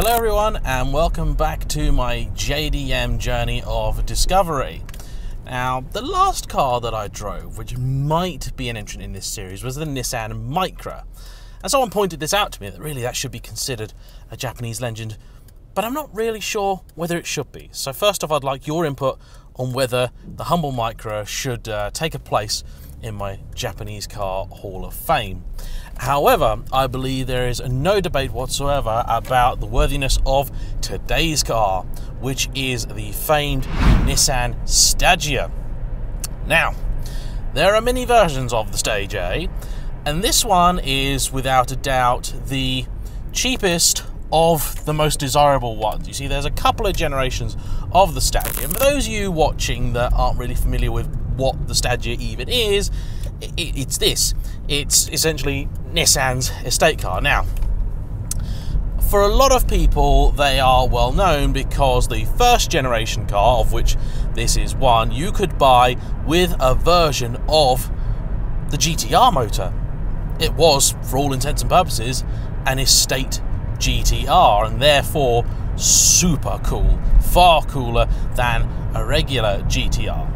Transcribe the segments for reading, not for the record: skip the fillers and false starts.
Hello everyone and welcome back to my JDM journey of discovery. Now, the last car that I drove, which might be an entrant in this series, was the Nissan Micra. And someone pointed this out to me, that really that should be considered a Japanese legend, but I'm not really sure whether it should be. So first off, I'd like your input on whether the humble Micra should take a place in my Japanese car Hall of Fame. However, I believe there is no debate whatsoever about the worthiness of today's car, which is the famed Nissan Stagea. Now, there are many versions of the Stagea, and this one is without a doubt the cheapest of the most desirable ones. You see, there's a couple of generations of the Stagea, and for those of you watching that aren't really familiar with what the Stagea even is, it's this. It's essentially Nissan's estate car. Now, for a lot of people, they are well known because the first generation car, of which this is one, you could buy with a version of the GTR motor. It was, for all intents and purposes, an estate GTR, and therefore super cool, far cooler than a regular GTR.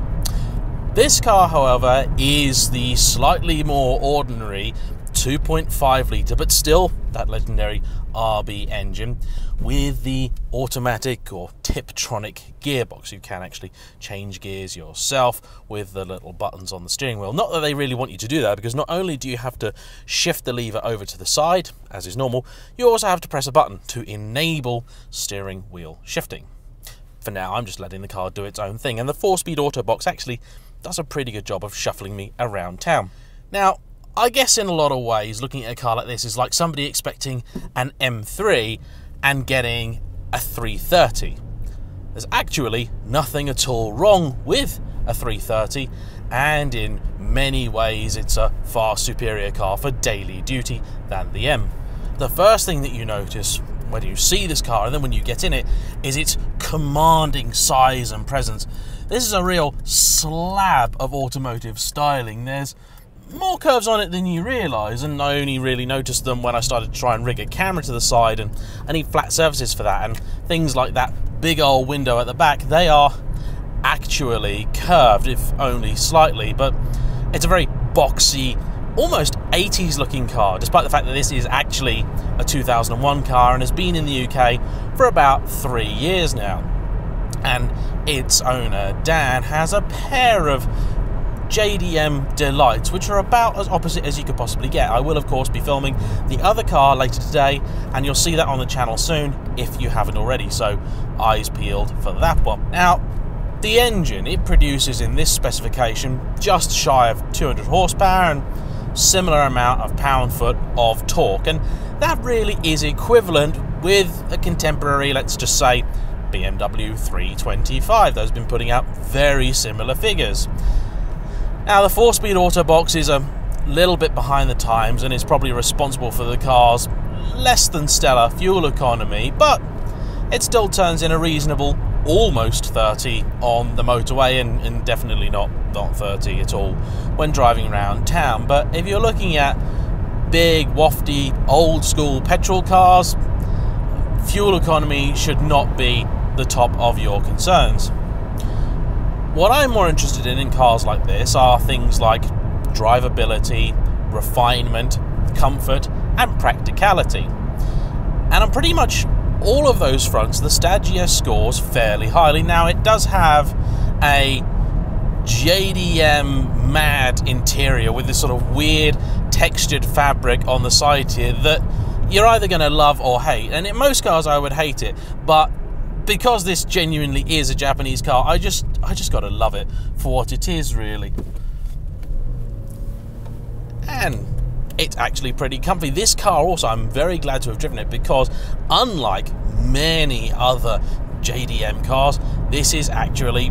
This car, however, is the slightly more ordinary 2.5 litre, but still that legendary RB engine with the automatic or Tiptronic gearbox. You can actually change gears yourself with the little buttons on the steering wheel. Not that they really want you to do that, because not only do you have to shift the lever over to the side, as is normal, you also have to press a button to enable steering wheel shifting. For now, I'm just letting the car do its own thing, and the 4-speed auto box actually does a pretty good job of shuffling me around town. Now, I guess in a lot of ways, looking at a car like this is like somebody expecting an M3 and getting a 330. There's actually nothing at all wrong with a 330, and in many ways it's a far superior car for daily duty than the M. The first thing that you notice when you see this car, and then when you get in it, is its commanding size and presence. This is a real slab of automotive styling. There's more curves on it than you realise, and I only really noticed them when I started to try and rig a camera to the side, and I need flat surfaces for that, and things like that big old window at the back, they are actually curved, if only slightly, but it's a very boxy, almost 80s looking car, despite the fact that this is actually a 2001 car and has been in the UK for about 3 years now. And its owner, Dan, has a pair of JDM Delights, which are about as opposite as you could possibly get. I will, of course, be filming the other car later today, and you'll see that on the channel soon if you haven't already, so eyes peeled for that one. Now, the engine it produces in this specification just shy of 200 horsepower and similar amount of pound-foot of torque, and that really is equivalent with a contemporary, let's just say, BMW 325. Those have been putting out very similar figures. Now, the 4-speed auto box is a little bit behind the times and is probably responsible for the car's less than stellar fuel economy, but it still turns in a reasonable almost 30 on the motorway, and definitely not 30 at all when driving around town. But if you're looking at big, wafty, old school petrol cars, fuel economy should not be the top of your concerns. What I'm more interested in cars like this are things like drivability, refinement, comfort, and practicality. And on pretty much all of those fronts, the Stagea scores fairly highly. Now, it does have a JDM mad interior with this sort of weird textured fabric on the side here that you're either going to love or hate. And in most cars I would hate it, but because this genuinely is a Japanese car, I just got to love it for what it is, really. And it's actually pretty comfy. This car also, I'm very glad to have driven it, because unlike many other JDM cars, this is actually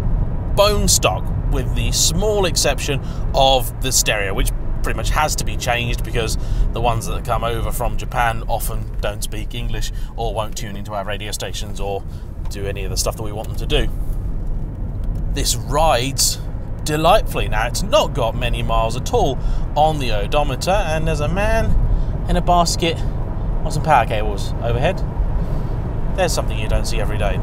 bone stock, with the small exception of the stereo, which pretty much has to be changed because the ones that come over from Japan often don't speak English or won't tune into our radio stations or do any of the stuff that we want them to do. This rides delightfully. Now, it's not got many miles at all on the odometer, and there's a man in a basket on some power cables overhead. there's something you don't see every day.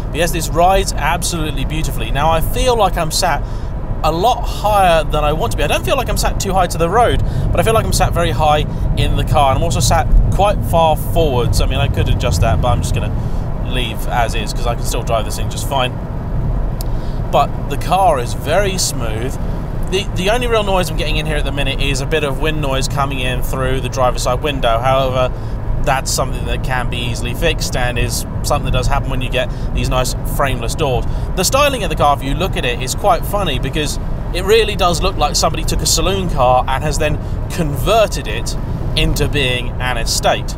But yes, this rides absolutely beautifully. Now I feel like I'm sat a lot higher than I want to be. I don't feel like I'm sat too high to the road, but I feel like I'm sat very high in the car, and I'm also sat quite far forwards. I mean, I could adjust that, but I'm just going to leave as is because I can still drive this thing just fine. But the car is very smooth. The only real noise I'm getting in here at the minute is a bit of wind noise coming in through the driver's side window. However, that's something that can be easily fixed and is something that does happen when you get these nice frameless doors. The styling of the car, if you look at it, is quite funny because it really does look like somebody took a saloon car and has then converted it into being an estate.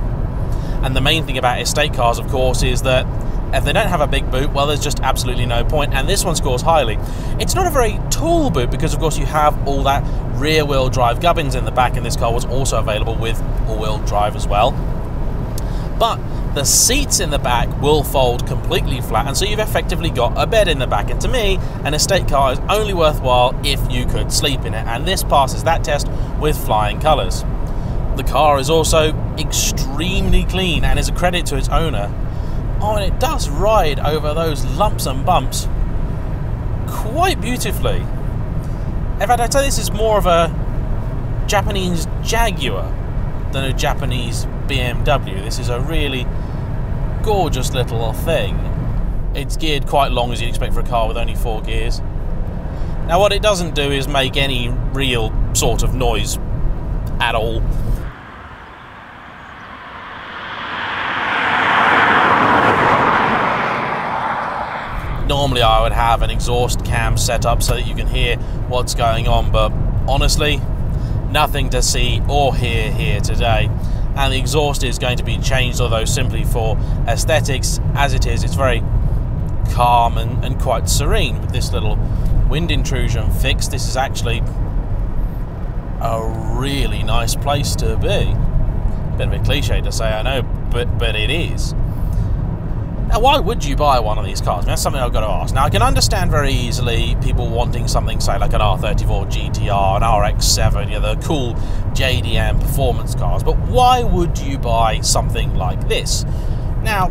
And the main thing about estate cars, of course, is that if they don't have a big boot, well, there's just absolutely no point, and this one scores highly. It's not a very tall boot because, of course, you have all that rear-wheel drive gubbins in the back, and this car was also available with all-wheel drive as well. But the seats in the back will fold completely flat, and so you've effectively got a bed in the back. And to me, an estate car is only worthwhile if you could sleep in it, and this passes that test with flying colours. The car is also extremely clean and is a credit to its owner. Oh, and it does ride over those lumps and bumps quite beautifully. In fact, I'd say this is more of a Japanese Jaguar than a Japanese BMW. This is a really gorgeous little thing. It's geared quite long, as you'd expect for a car with only 4 gears. Now, what it doesn't do is make any real sort of noise at all. Normally I would have an exhaust cam set up so that you can hear what's going on, but honestly, nothing to see or hear here today. And the exhaust is going to be changed, although simply for aesthetics. As it is, it's very calm and quite serene with this little wind intrusion fixed. This is actually a really nice place to be. Bit of a cliche to say, I know, but it is. Now, why would you buy one of these cars? I mean, that's something I've got to ask. Now, I can understand very easily people wanting something, say, like an R34 GTR, an RX-7, you know, the cool JDM performance cars. But why would you buy something like this? Now,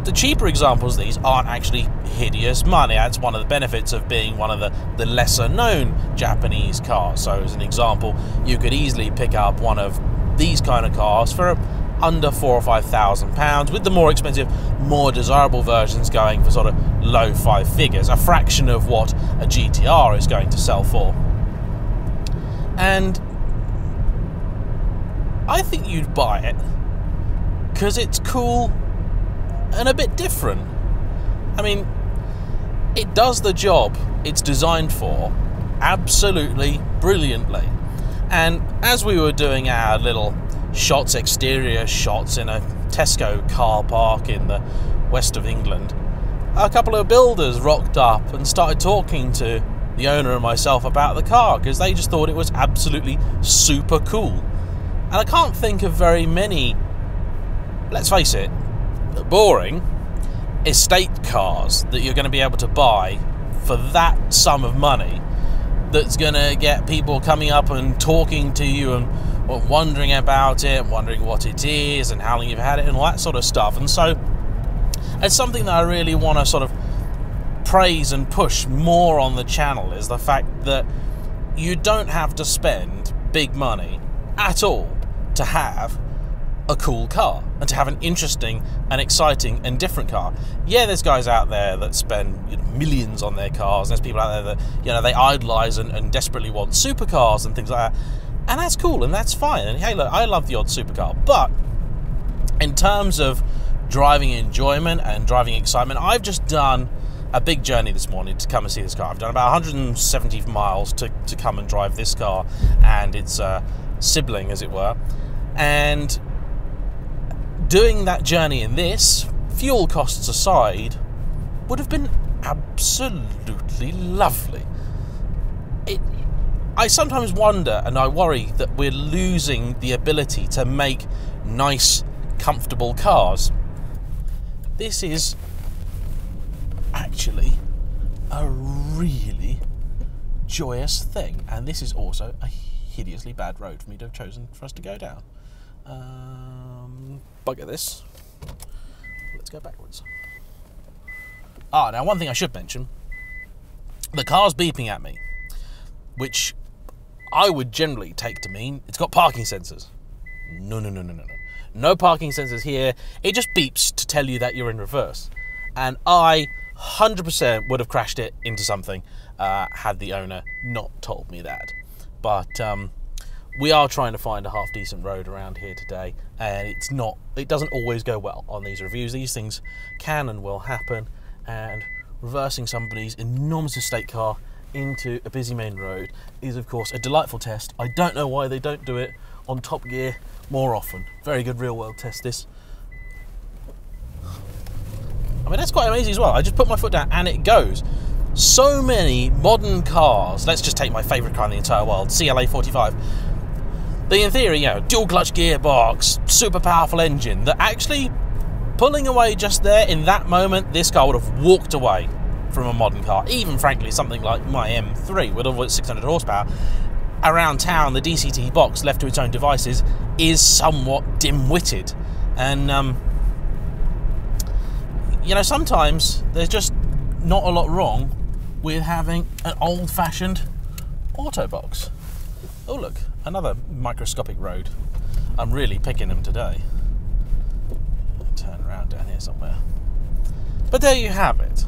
the cheaper examples of these aren't actually hideous money. That's one of the benefits of being one of the lesser-known Japanese cars. So, as an example, you could easily pick up one of these kind of cars for under £4,000 or £5,000, with the more expensive, more desirable versions going for sort of low 5 figures, a fraction of what a GTR is going to sell for. And I think you'd buy it because it's cool and a bit different. I mean, it does the job it's designed for absolutely brilliantly. And as we were doing our little exterior shots in a Tesco car park in the west of England, a couple of builders rocked up and started talking to the owner and myself about the car because they just thought it was absolutely super cool. And I can't think of very many, let's face it, boring estate cars that you're going to be able to buy for that sum of money that's going to get people coming up and talking to you and wondering about it, wondering what it is and how long you've had it and all that sort of stuff. And so it's something that I really want to sort of praise and push more on the channel, is the fact that you don't have to spend big money at all to have a cool car and to have an interesting and exciting and different car. Yeah, there's guys out there that spend millions on their cars, and there's people out there that, they idolize and desperately want supercars and things like that. And that's cool, and that's fine. And hey, look, I love the odd supercar. But in terms of driving enjoyment and driving excitement, I've just done a big journey this morning to come and see this car. I've done about 170 miles to come and drive this car and its sibling, as it were. And doing that journey in this, fuel costs aside, would have been absolutely lovely. I sometimes wonder and I worry that we're losing the ability to make nice, comfortable cars. This is actually a really joyous thing, and this is also a hideously bad road for me to have chosen for us to go down. Bugger this. Let's go backwards. Ah, now one thing I should mention. The car's beeping at me, which I would generally take to mean it's got parking sensors. No. No parking sensors here. It just beeps to tell you that you're in reverse. And I 100% would have crashed it into something had the owner not told me that. But we are trying to find a half decent road around here today, and it doesn't always go well on these reviews. These things can and will happen, and reversing somebody's enormous estate car into a busy main road is of course a delightful test. I don't know why they don't do it on Top Gear more often. Very good real world test this. I mean, that's quite amazing as well. I just put my foot down and it goes. So many modern cars, let's just take my favourite car in the entire world, CLA 45. They, in theory, you know, dual clutch gearbox, super powerful engine, that actually pulling away just there in that moment, this car would have walked away from a modern car. Even frankly, something like my M3 with over 600 horsepower, around town, the DCT box left to its own devices is somewhat dim-witted. And, you know, sometimes there's just not a lot wrong with having an old-fashioned auto box. Oh, look, another microscopic road. I'm really picking them today. Turn around down here somewhere. But there you have it.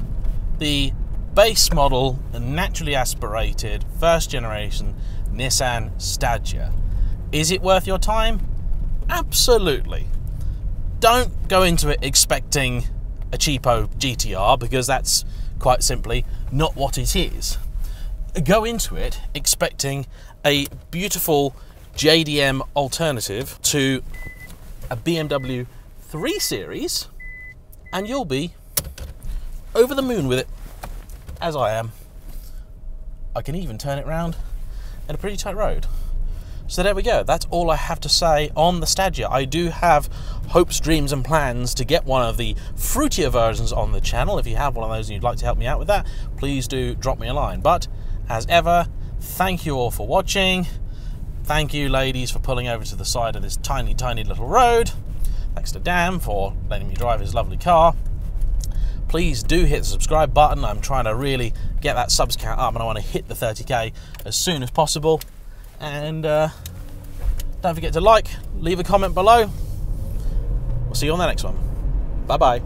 The base model, naturally aspirated, first generation Nissan Stagea. Is it worth your time? Absolutely. Don't go into it expecting a cheapo GTR, because that's quite simply not what it is. Go into it expecting a beautiful JDM alternative to a BMW 3 Series, and you'll be over the moon with it, as I am. I can even turn it round in a pretty tight road. So there we go. That's all I have to say on the Stagea. I do have hopes, dreams and plans to get one of the fruitier versions on the channel. If you have one of those and you'd like to help me out with that, please do drop me a line. But as ever, thank you all for watching. Thank you, ladies, for pulling over to the side of this tiny, tiny little road. Thanks to Dan for letting me drive his lovely car. Please do hit the subscribe button. I'm trying to really get that subs count up, and I want to hit the 30k as soon as possible. And don't forget to like, leave a comment below. We'll see you on the next one. Bye bye.